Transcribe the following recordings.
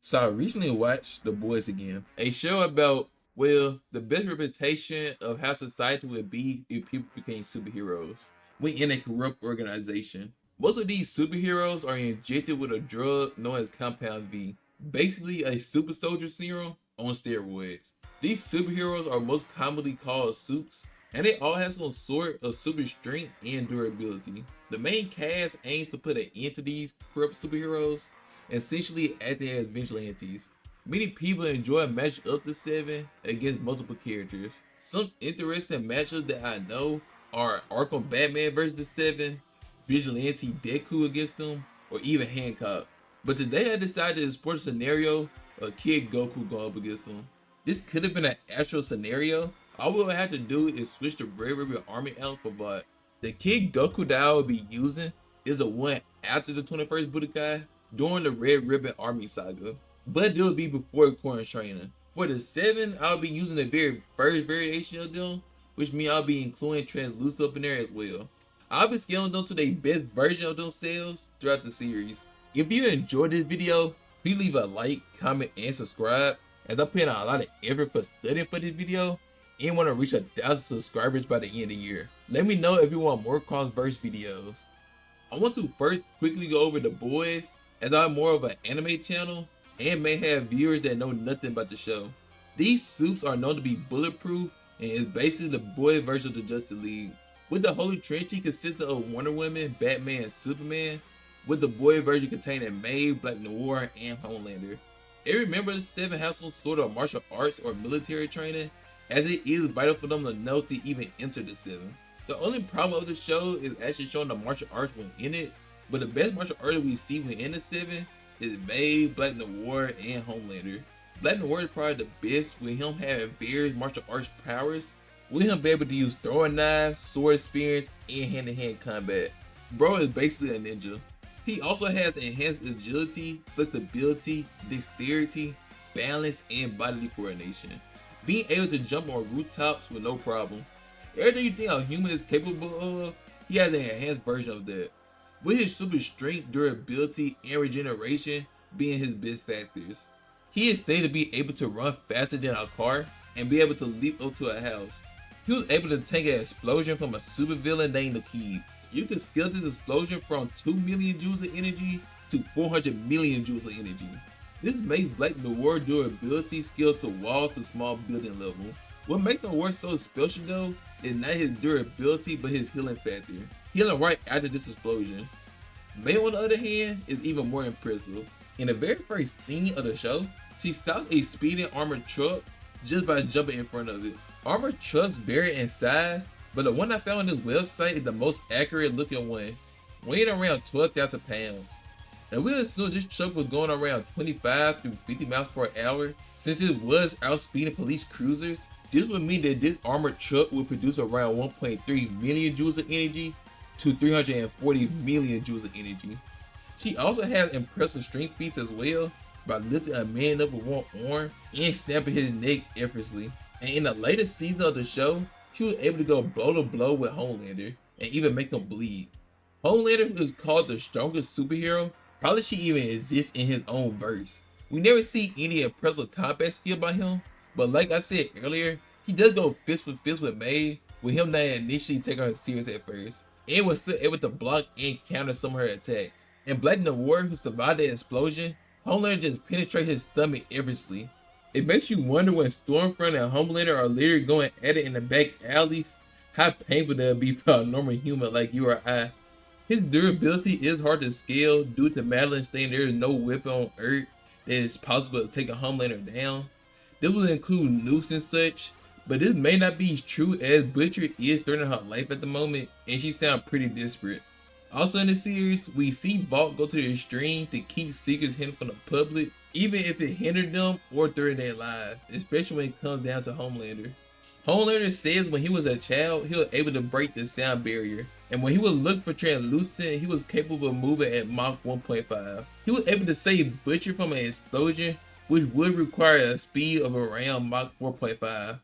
So I recently watched The Boys again, a show about, well, the best representation of how society would be if people became superheroes. We in a corrupt organization. Most of these superheroes are injected with a drug known as Compound V, basically a super soldier serum on steroids. These superheroes are most commonly called supes, and they all have some sort of super strength and durability. The main cast aims to put an end to these corrupt superheroes, essentially acting as vigilantes. Many people enjoy matching up the seven against multiple characters. Some interesting matchups that I know are Arkham Batman versus the Seven, Vigilante Deku against them, or even Hancock. But today I decided to explore a scenario of Kid Goku going up against them. This could have been an actual scenario. All we would have to do is switch the Red Ribbon Army out for Vought. The Kid Goku that I will be using is the one after the 21st Budokai during the Red Ribbon Army saga, but it will be before Corn training. For the 7, I'll be using the very first variation of them, which means I'll be including translucent up in there as well. I'll be scaling them to the best version of themselves throughout the series. If you enjoyed this video, please leave a like, comment, and subscribe, as I put in a lot of effort for studying for this video and want to reach 1,000 subscribers by the end of the year. Let me know if you want more cross-verse videos. I want to first quickly go over The Boys, as I'm more of an anime channel and may have viewers that know nothing about the show. These suits are known to be bulletproof and is basically the boy version of the Justice League, with the Holy Trinity consisting of Wonder Woman, Batman, and Superman, with the boy version containing May, Black Noir, and Homelander. Every member of the 7 has some sort of martial arts or military training, as it is vital for them to know to even enter the 7. The only problem of the show is actually showing the martial arts when in it, but the best martial artist we see when in the 7 is May, Black Noir, and Homelander. Black Noir is probably the best, with him having various martial arts powers, with him being able to use throwing knives, sword spears, and hand-to-hand combat. Bro is basically a ninja. He also has enhanced agility, flexibility, dexterity, balance, and bodily coordination, being able to jump on rooftops with no problem. Everything you think a human is capable of, he has an enhanced version of that, with his super strength, durability, and regeneration being his best factors. He is stated to be able to run faster than a car and be able to leap up to a house. He was able to take an explosion from a supervillain named the Kid. You can scale this explosion from 2 million joules of energy to 400 million joules of energy. This makes Black Noir durability scale to wall to small building level. What makes Noir so special though is not his durability but his healing factor, healing right after this explosion. May, on the other hand, is even more impressive. In the very first scene of the show, she stops a speeding armored truck just by jumping in front of it. Armored trucks vary in size, but the one I found on this website is the most accurate looking one, weighing around 12,000 pounds. And we assume this truck was going around 25 through 50 miles per hour. Since it was outspeeding police cruisers, this would mean that this armored truck would produce around 1.3 million joules of energy to 340 million joules of energy. She also has impressive strength feats as well, by lifting a man up with one arm and snapping his neck effortlessly. And in the latest season of the show, she was able to go blow to blow with Homelander and even make him bleed. Homelander, who is called the strongest superhero, probably should even exist in his own verse. We never see any impressive combat skill by him, but like I said earlier, he does go fist for fist with Maeve, with him not initially taking her serious at first, and was still able to block and counter some of her attacks. And Black Noir, who survived the explosion, Homelander just penetrates his stomach effortlessly. It makes you wonder when Stormfront and Homelander are literally going at it in the back alleys, how painful that would be for a normal human like you or I. His durability is hard to scale due to Madeline saying there is no weapon on Earth that is possible to take a Homelander down. This would include nukes and such, but this may not be true as Butcher is threatening her life at the moment and she sounds pretty desperate. Also in the series, we see Vought go to the extreme to keep secrets hidden from the public, even if it hindered them or threatened their lives, especially when it comes down to Homelander. Homelander says when he was a child, he was able to break the sound barrier, and when he would look for translucent, he was capable of moving at Mach 1.5. He was able to save Butcher from an explosion, which would require a speed of around Mach 4.5.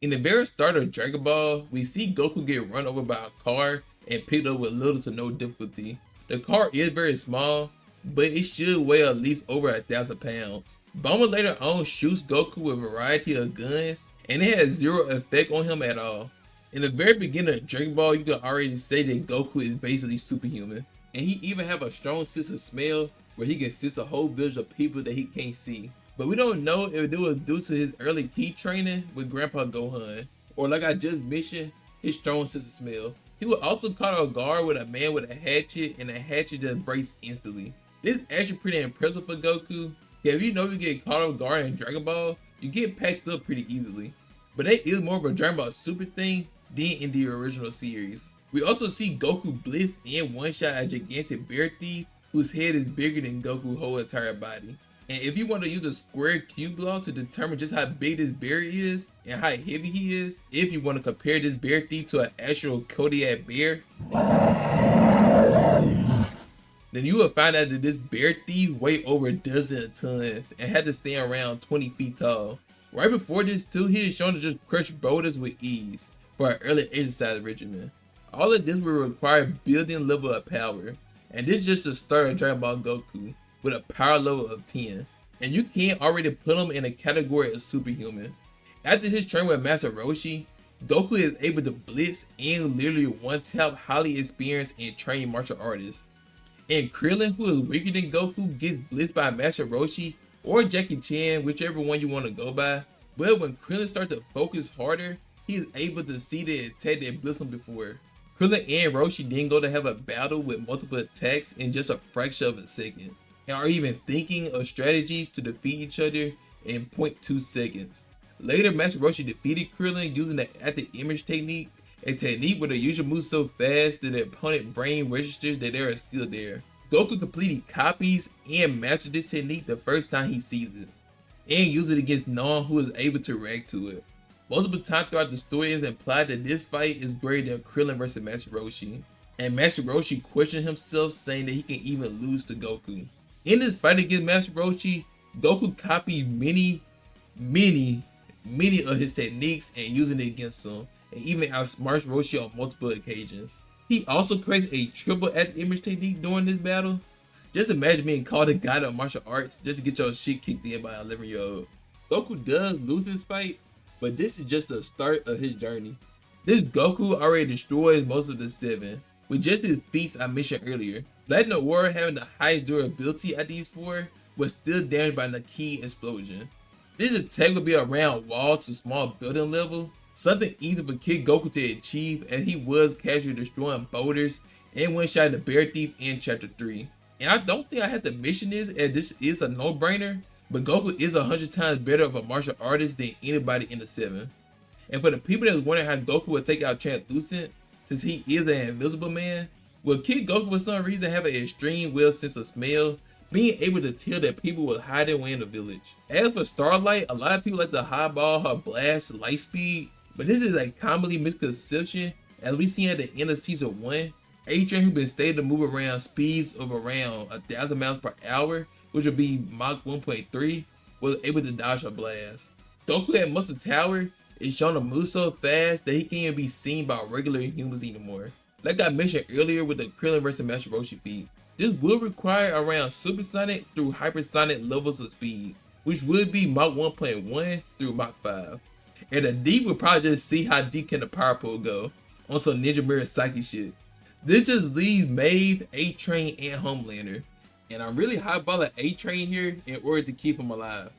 In the very start of Dragon Ball, we see Goku get run over by a car and picked up with little to no difficulty. The car is very small, but it should weigh at least over 1,000 pounds. Bulma later on shoots Goku with a variety of guns, and it has zero effect on him at all. In the very beginning of Dragon Ball, you can already say that Goku is basically superhuman, and he even have a strong sense of smell where he can sense a whole village of people that he can't see. But we don't know if it was due to his early key training with Grandpa Gohan, or like I just mentioned, his strong sense of smell. He was also caught off guard with a man with a hatchet, and the hatchet just breaks instantly. This is actually pretty impressive for Goku. Yeah, if you know you get caught off guard in Dragon Ball, you get packed up pretty easily. But that is more of a Dragon Ball Super thing than in the original series. We also see Goku blitz and one-shot a gigantic bear thief whose head is bigger than Goku's whole entire body. And if you want to use a square cube law to determine just how big this bear is and how heavy he is, if you want to compare this bear thief to an actual Kodiak bear, then you will find out that this bear thief weighed over a dozen tons and had to stand around 20 feet tall. Right before this too, he is shown to just crush boulders with ease for an early exercise regimen. All of this will require building level of power, and this is just the start of Dragon Ball Goku with a power level of 10, and you can't already put him in a category of superhuman. After his training with Master Roshi, Goku is able to blitz and literally one-tap highly experienced and trained martial artists. And Krillin, who is weaker than Goku, gets blitzed by Master Roshi or Jackie Chan, whichever one you want to go by. But when Krillin starts to focus harder, he is able to see the attack that blitzed him before. Krillin and Roshi then go to have a battle with multiple attacks in just a fraction of a second, and are even thinking of strategies to defeat each other in 0.2 seconds. Later, Master Roshi defeated Krillin using the active image technique, a technique where the user moves so fast that the opponent's brain registers that they are still there. Goku completely copies and masters this technique the first time he sees it, and uses it against no one who is able to react to it. Multiple times throughout the story is implied that this fight is greater than Krillin versus Master Roshi, and Master Roshi questioned himself, saying that he can even lose to Goku. In this fight against Master Roshi, Goku copied many of his techniques and using it against him, and even outsmarts Roshi on multiple occasions. He also creates a triple active image technique during this battle. Just imagine being called a god of martial arts just to get your shit kicked in by an 11-year-old. Goku does lose this fight, but this is just the start of his journey. This Goku already destroys most of the 7, with just his feats I mentioned earlier. Platinum Warrior having the highest durability at these 4 was still damaged by the key explosion. This attack will be around wall to small building level, something easy for Kid Goku to achieve, as he was casually destroying boulders and one-shot the bear thief in chapter 3. And I don't think I have to mention this, as this is a no-brainer, but Goku is 100 times better of a martial artist than anybody in the 7. And for the people that was wondering how Goku would take out Translucent, since he is an invisible man, well, Kid Goku for some reason have an extreme well sense of smell, being able to tell that people were hiding away in the village. As for Starlight, a lot of people like to highball her blast light speed, but this is a commonly misconception, as we see at the end of season 1. A-Train, who been stated to move around speeds of around 1,000 miles per hour, which would be Mach 1.3, was able to dodge her blast. Goku at Muscle Tower is shown to move so fast that he can't even be seen by regular humans anymore. Like I mentioned earlier with the Krillin vs Master Roshi feat, this will require around supersonic through hypersonic levels of speed, which would be Mach 1.1 through Mach 5. And the deep will probably just see how deep can the power pole go on some Ninja Mirror Psyche shit. This just leaves Maeve, A-Train, and Homelander. And I'm really highballing A-Train here in order to keep him alive.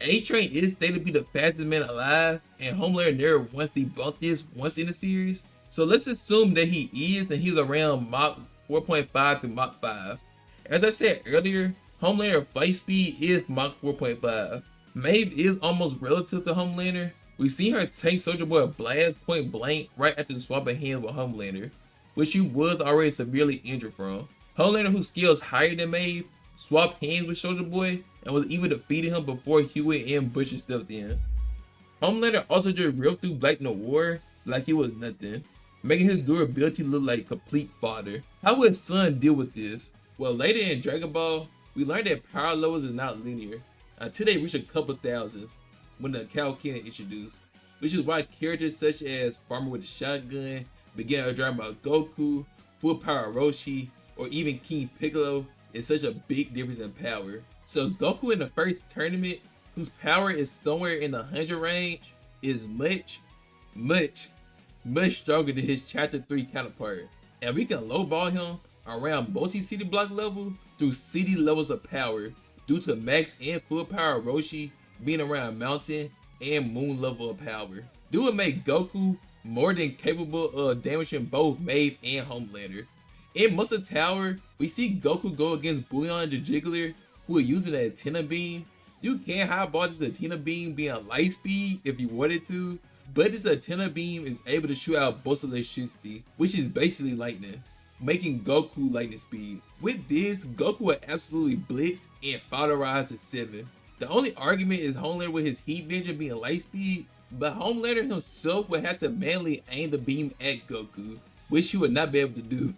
A-Train is stated to be the fastest man alive, and Homelander never once debunked this once in the series. So let's assume that he is, and he's around Mach 4.5 through Mach 5. As I said earlier, Homelander flight speed is Mach 4.5. Maeve is almost relative to Homelander. We seen her take Soldier Boy a blast point blank right after the swap of hands with Homelander, which he was already severely injured from. Homelander, whose skills higher than Maeve, swapped hands with Soldier Boy and was even defeating him before Huey and Butcher stepped in. Homelander also just ripped through Black Noir like he was nothing, making his durability look like complete fodder. How would his son deal with this? Well, later in Dragon Ball, we learned that power levels is not linear until they reach a couple thousands when the Kaioken introduced, which is why characters such as Farmer with a Shotgun, beginning of Dragon Ball Goku, Full Power Roshi, or even King Piccolo is such a big difference in power. So Goku in the first tournament, whose power is somewhere in the 100 range, is much, much stronger than his Chapter 3 counterpart. And we can lowball him around multi-city block level through city levels of power due to max and full power Roshi being around mountain and moon level of power. This would make Goku more than capable of damaging both Maeve and Homelander. In Muscle Tower, we see Goku go against Bouillon the Jiggler, who is using an antenna beam. You can highball this antenna beam being light speed if you wanted to, but this antenna beam is able to shoot out bursts of electricity, which is basically lightning, making Goku lightning speed. With this, Goku would absolutely blitz and rise to 7. The only argument is Homelander with his heat vision being light speed, but Homelander himself would have to manually aim the beam at Goku, which he would not be able to do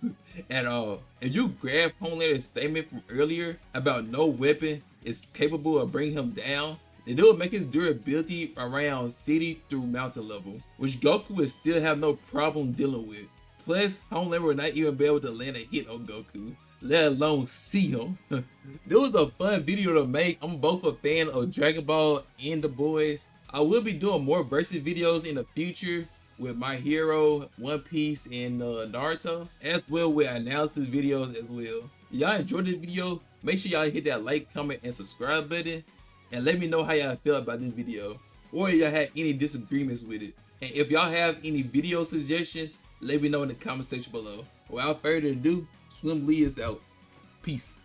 at all. If you grab Homelander's statement from earlier about no weapon is capable of bringing him down, then it would make his durability around city through mountain level, which Goku would still have no problem dealing with. Plus, Homelander would not even be able to land a hit on Goku, let alone see him. This was a fun video to make. I'm both a fan of Dragon Ball and The Boys. I will be doing more versus videos in the future with My Hero, One Piece, and Naruto, as well with analysis videos as well. If y'all enjoyed this video, make sure y'all hit that like, comment, and subscribe button, and let me know how y'all feel about this video, or if y'all had any disagreements with it. And if y'all have any video suggestions, let me know in the comment section below. Without further ado, Swim Lee is out. Peace.